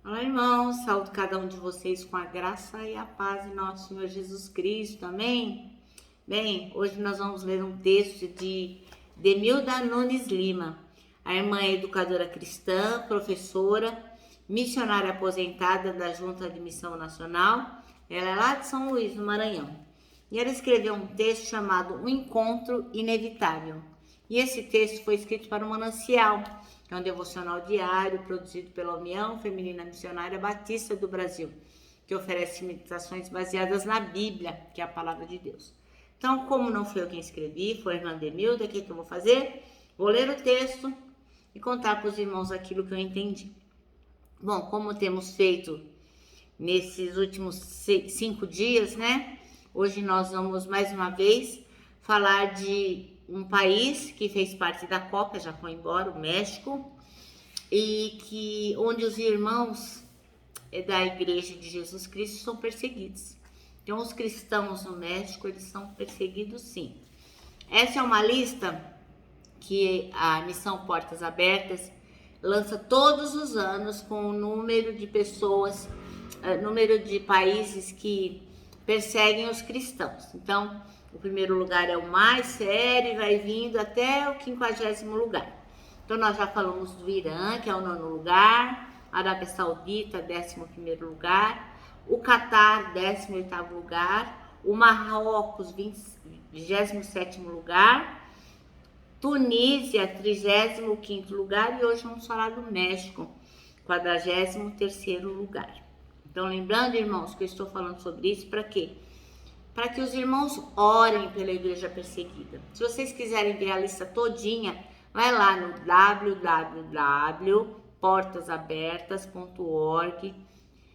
Olá, irmãos, saúdo cada um de vocês com a graça e a paz de nosso Senhor Jesus Cristo, amém? Bem, hoje nós vamos ler um texto de Demilda Nunes Lima. A irmã é educadora cristã, professora, missionária aposentada da Junta de Missão Nacional. Ela é lá de São Luís, no Maranhão. E ela escreveu um texto chamado Um Encontro Inevitável. E esse texto foi escrito para o Manancial, que é um devocional diário produzido pela União Feminina Missionária Batista do Brasil, que oferece meditações baseadas na Bíblia, que é a palavra de Deus. Então, como não foi eu quem escrevi, foi a irmã Demilda, o que eu vou fazer? Vou ler o texto e contar para os irmãos aquilo que eu entendi. Bom, como temos feito nesses últimos 5 dias, né? Hoje nós vamos mais uma vez falar de um país que fez parte da Copa, já foi embora, o México, e onde os irmãos da Igreja de Jesus Cristo são perseguidos. Então, os cristãos no México, eles são perseguidos, sim. Essa é uma lista que a Missão Portas Abertas lança todos os anos com o número de pessoas, número de países que perseguem os cristãos. Então, o primeiro lugar é o mais sério e vai vindo até o 50º lugar. Então, nós já falamos do Irã, que é o 9º lugar, a Arábia Saudita, 11º lugar, o Catar, 18º lugar, o Marrocos, 27º lugar, Tunísia, 35º lugar, e hoje vamos falar do México, 43º lugar. Então, lembrando, irmãos, que eu estou falando sobre isso para quê? Para que os irmãos orem pela igreja perseguida. Se vocês quiserem ver a lista todinha, vai lá no www.portasabertas.org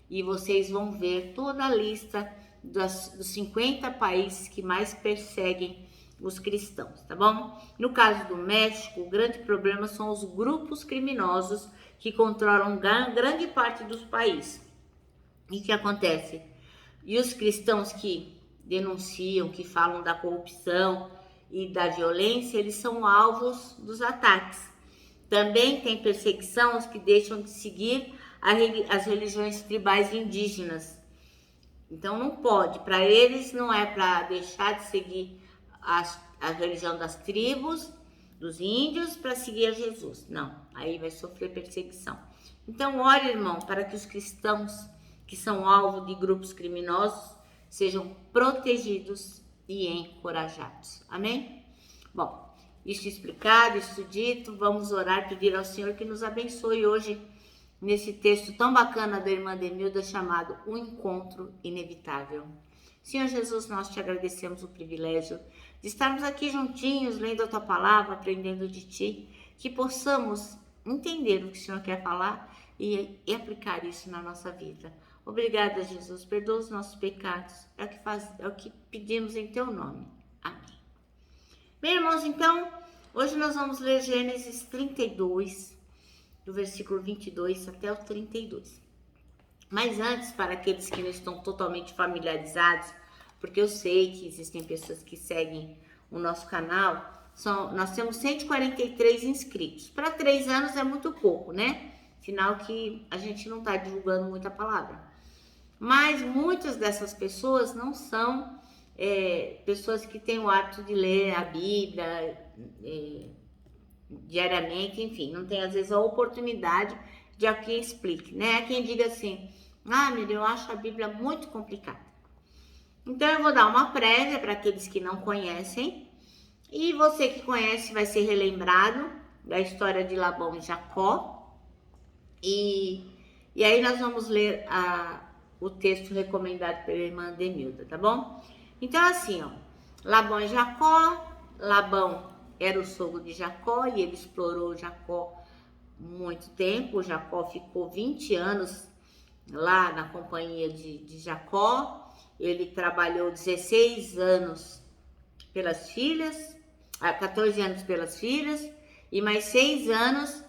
e vocês vão ver toda a lista dos 50 países que mais perseguem os cristãos, tá bom? No caso do México, o grande problema são os grupos criminosos que controlam grande parte dos países. E o que acontece? E os cristãos que denunciam, que falam da corrupção e da violência, eles são alvos dos ataques. Também tem perseguição os que deixam de seguir as religiões tribais indígenas. Então não pode, para eles não é para deixar de seguir a religião das tribos, dos índios, para seguir a Jesus. Não, aí vai sofrer perseguição. Então ore, irmão, para que os cristãos que são alvo de grupos criminosos sejam protegidos e encorajados. Amém? Bom, isso explicado, isso dito, vamos orar, pedir ao Senhor que nos abençoe hoje nesse texto tão bacana da irmã Demilda chamado Um Encontro Inevitável. Senhor Jesus, nós te agradecemos o privilégio de estarmos aqui juntinhos, lendo a tua palavra, aprendendo de ti, que possamos entender o que o Senhor quer falar e aplicar isso na nossa vida. Obrigada, Jesus. Perdoa os nossos pecados. É o que pedimos em teu nome. Amém. Bem, irmãos, então, hoje nós vamos ler Gênesis 32, do versículo 22 até o 32. Mas antes, para aqueles que não estão totalmente familiarizados, porque eu sei que existem pessoas que seguem o nosso canal, nós temos 143 inscritos. Para 3 anos é muito pouco, né? Sinal que a gente não está divulgando muita palavra. Mas muitas dessas pessoas não são pessoas que têm o hábito de ler a Bíblia diariamente, enfim, não tem às vezes a oportunidade de alguém explique, né? Há quem diga assim, Miriam, eu acho a Bíblia muito complicada. Então eu vou dar uma prévia para aqueles que não conhecem, e você que conhece vai ser relembrado da história de Labão e Jacó, e aí nós vamos ler o texto recomendado pela irmã Demilda, tá bom? Então assim, Labão e Jacó. Labão era o sogro de Jacó e ele explorou Jacó muito tempo. Jacó ficou 20 anos lá na companhia de Jacó. Ele trabalhou 16 anos pelas filhas, 14 anos pelas filhas e mais 6 anos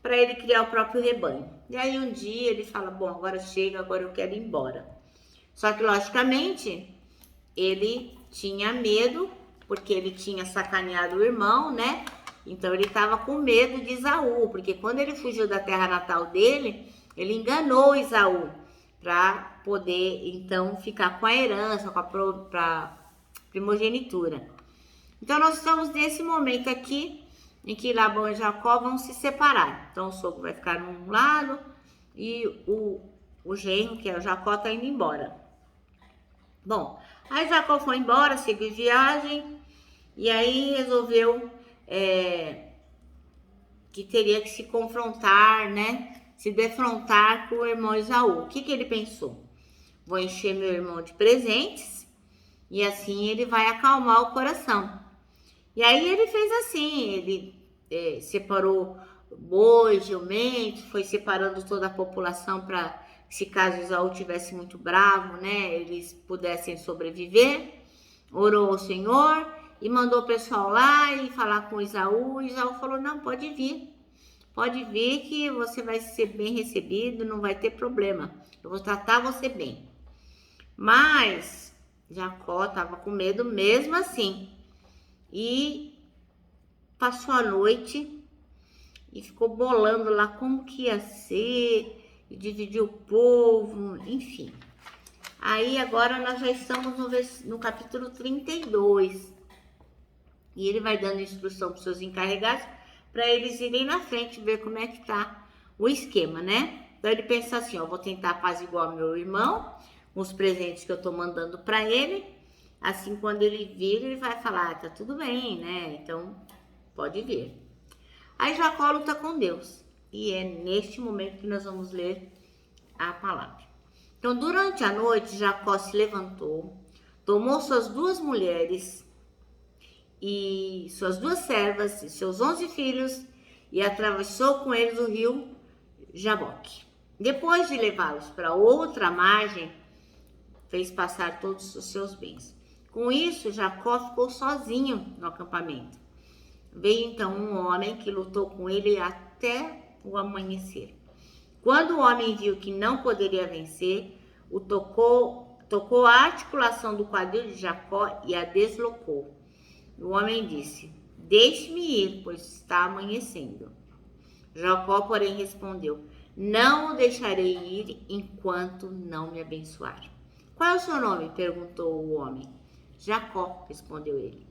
para ele criar o próprio rebanho. E aí um dia ele fala, bom, agora chega, agora eu quero ir embora. Só que logicamente ele tinha medo, porque ele tinha sacaneado o irmão, né? Então ele estava com medo de Esaú, porque quando ele fugiu da terra natal dele, Ele enganou Esaú para poder então ficar com a herança, com a primogenitura. Então nós estamos nesse momento aqui em que Labão e Jacó vão se separar. Então o sogro vai ficar num lado e o genro, que é o Jacó, está indo embora. Bom, aí Jacó foi embora, seguiu viagem e aí resolveu que teria que se confrontar, né? Se defrontar com o irmão Esaú. O que ele pensou? Vou encher meu irmão de presentes e assim ele vai acalmar o coração. E aí ele fez assim, ele separou bois, jumentos, foi separando toda a população para, se caso Esaú tivesse muito bravo, né, eles pudessem sobreviver. Orou ao Senhor e mandou o pessoal lá e falar com Esaú. Esaú falou, não, pode vir que você vai ser bem recebido, não vai ter problema, eu vou tratar você bem. Mas Jacó estava com medo mesmo assim e passou a noite e ficou bolando lá como que ia ser, e dividiu o povo, enfim. Aí agora nós já estamos no capítulo 32 e ele vai dando instrução para os seus encarregados para eles irem na frente ver como é que tá o esquema, né? Então ele pensa assim, ó, vou tentar apaziguar meu irmão com os presentes que eu tô mandando para ele. Assim, quando ele vir, ele vai falar, tá tudo bem, né? Então, pode vir. Aí Jacó luta com Deus. E é neste momento que nós vamos ler a palavra. Então, durante a noite, Jacó se levantou, tomou suas 2 mulheres e suas 2 servas e seus 11 filhos e atravessou com eles o rio Jaboque. Depois de levá-los para outra margem, fez passar todos os seus bens. Com isso, Jacó ficou sozinho no acampamento. Veio então um homem que lutou com ele até o amanhecer. Quando o homem viu que não poderia vencer, tocou a articulação do quadril de Jacó e a deslocou. O homem disse, deixe-me ir, pois está amanhecendo. Jacó, porém, respondeu, não o deixarei ir enquanto não me abençoar. Qual é o seu nome? Perguntou o homem. Jacó, respondeu ele.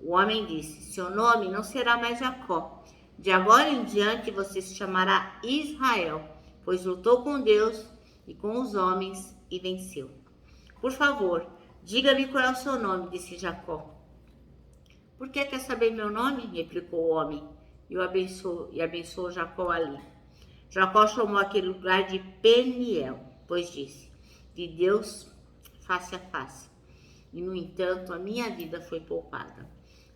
O homem disse, seu nome não será mais Jacó. De agora em diante você se chamará Israel, pois lutou com Deus e com os homens e venceu. Por favor, diga-me qual é o seu nome, disse Jacó. Por que quer saber meu nome? Replicou o homem e abençoou Jacó ali. Jacó chamou aquele lugar de Peniel, pois disse, de Deus face a face. E, no entanto, a minha vida foi poupada.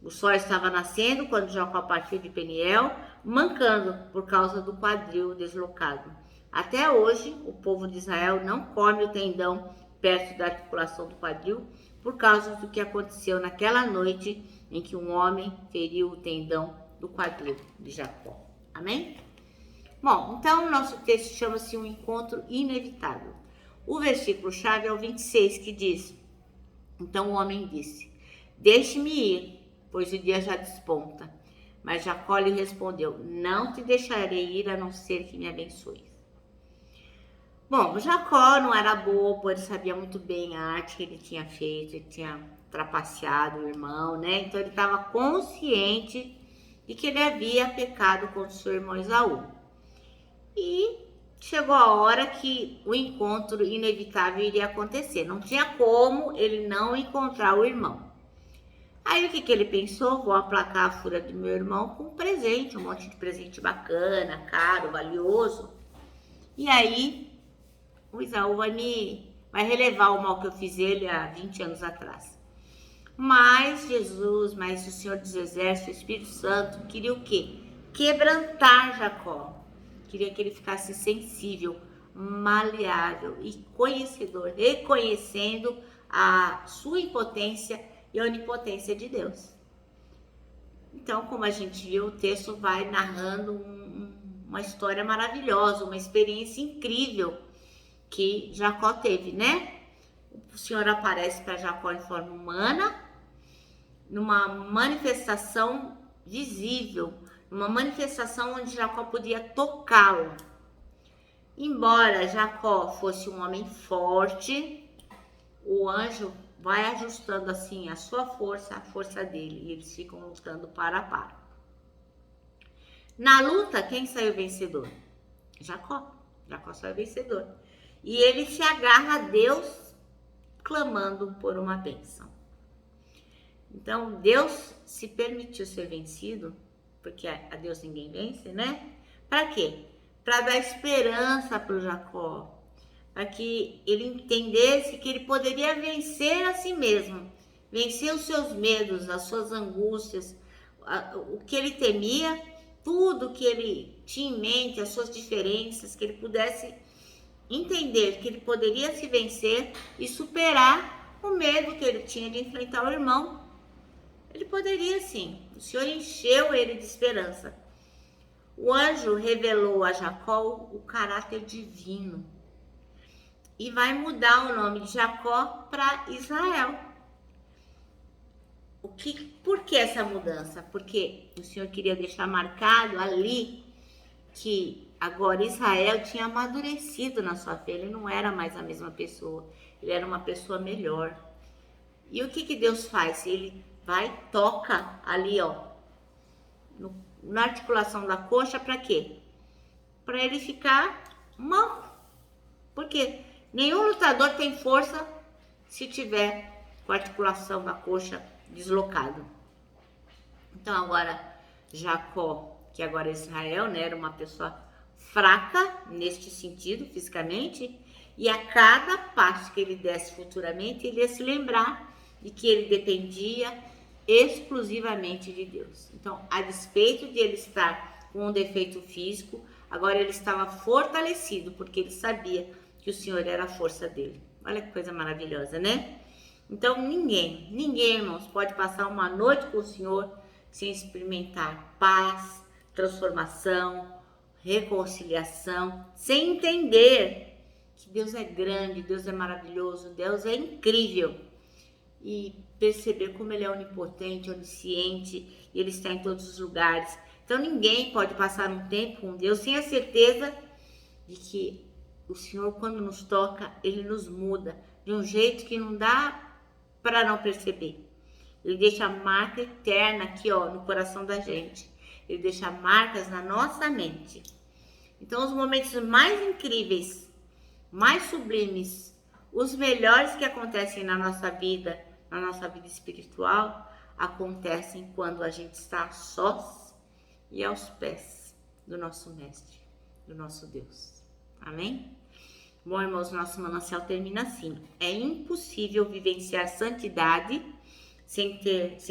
O sol estava nascendo quando Jacó partiu de Peniel, mancando por causa do quadril deslocado. Até hoje, o povo de Israel não come o tendão perto da articulação do quadril, por causa do que aconteceu naquela noite em que um homem feriu o tendão do quadril de Jacó. Amém? Bom, então o nosso texto chama-se um encontro inevitável. O versículo-chave é o 26, que diz, então o homem disse, deixe-me ir, pois o dia já desponta. Mas Jacó lhe respondeu, não te deixarei ir a não ser que me abençoes. Bom, Jacó não era bobo, ele sabia muito bem a arte que ele tinha feito, ele tinha trapaceado o irmão, né? Então ele estava consciente de que ele havia pecado contra o seu irmão Esaú. E chegou a hora que o encontro inevitável iria acontecer. Não tinha como ele não encontrar o irmão. Aí o que ele pensou? Vou aplacar a fúria do meu irmão com um presente, um monte de presente bacana, caro, valioso. E aí o Esaú vai relevar o mal que eu fiz ele há 20 anos atrás. Mas Jesus, mas o Senhor dos Exércitos, o Espírito Santo, queria o quê? Quebrantar Jacó. Queria que ele ficasse sensível, maleável e conhecedor, reconhecendo a sua impotência e a onipotência de Deus. Então, como a gente viu, o texto vai narrando uma história maravilhosa, uma experiência incrível que Jacó teve, né? O Senhor aparece para Jacó em forma humana, numa manifestação visível, uma manifestação onde Jacó podia tocá-lo. Embora Jacó fosse um homem forte, o anjo vai ajustando assim a sua força, a força dele, e eles ficam lutando para a par. Na luta, quem saiu vencedor? Jacó. Jacó saiu vencedor. E ele se agarra a Deus, clamando por uma bênção. Então, Deus se permitiu ser vencido, porque a Deus ninguém vence, né? Para quê? Para dar esperança para o Jacó, para que ele entendesse que ele poderia vencer a si mesmo, vencer os seus medos, as suas angústias, o que ele temia, tudo que ele tinha em mente, as suas diferenças, que ele pudesse entender que ele poderia se vencer e superar o medo que ele tinha de enfrentar o irmão. Ele poderia sim, o Senhor encheu ele de esperança. O anjo revelou a Jacó o caráter divino e vai mudar o nome de Jacó para Israel. Por que essa mudança? Porque o Senhor queria deixar marcado ali que agora Israel tinha amadurecido na sua fé, ele não era mais a mesma pessoa, ele era uma pessoa melhor. E o que Deus faz? Ele vai, toca ali, ó, na articulação da coxa, para quê? Para ele ficar manco. Porque nenhum lutador tem força se tiver com a articulação da coxa deslocada. Então agora Jacó, que agora é Israel, né, era uma pessoa fraca neste sentido, fisicamente, e a cada passo que ele desse futuramente, ele ia se lembrar de que ele dependia exclusivamente de Deus. Então, a despeito de ele estar com um defeito físico, agora ele estava fortalecido, porque ele sabia que o Senhor era a força dele. Olha que coisa maravilhosa, né? Então, ninguém, irmãos, pode passar uma noite com o Senhor sem experimentar paz, transformação, reconciliação, sem entender que Deus é grande, Deus é maravilhoso, Deus é incrível. E perceber como ele é onipotente, onisciente, e ele está em todos os lugares. Então ninguém pode passar um tempo com Deus sem a certeza de que o Senhor, quando nos toca, ele nos muda de um jeito que não dá para não perceber. Ele deixa marca eterna aqui, ó, no coração da gente. Ele deixa marcas na nossa mente. Então os momentos mais incríveis, mais sublimes, os melhores que acontecem na nossa vida espiritual, acontecem quando a gente está sós e aos pés do nosso Mestre, do nosso Deus. Amém? Bom, irmãos, nosso manancial termina assim. É impossível vivenciar santidade sem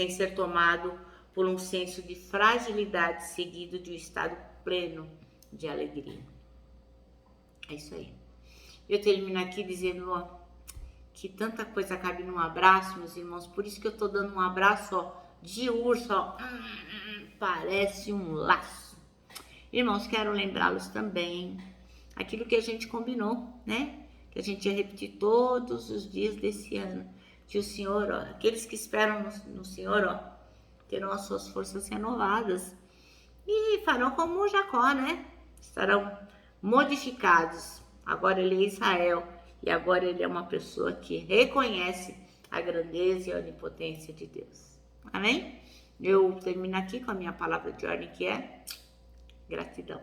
ser tomado por um senso de fragilidade seguido de um estado pleno de alegria. É isso aí. Eu termino aqui dizendo, ó, que tanta coisa cabe num abraço, meus irmãos. Por isso que eu tô dando um abraço, ó, de urso, ó. Parece um laço. Irmãos, quero lembrá-los também aquilo que a gente combinou, né? Que a gente ia repetir todos os dias desse ano. Que o Senhor, ó, aqueles que esperam no Senhor, ó, terão as suas forças renovadas. E farão como Jacó, né? Estarão modificados. Agora ele é Israel. E agora ele é uma pessoa que reconhece a grandeza e a onipotência de Deus. Amém? Eu termino aqui com a minha palavra de ordem, que é gratidão.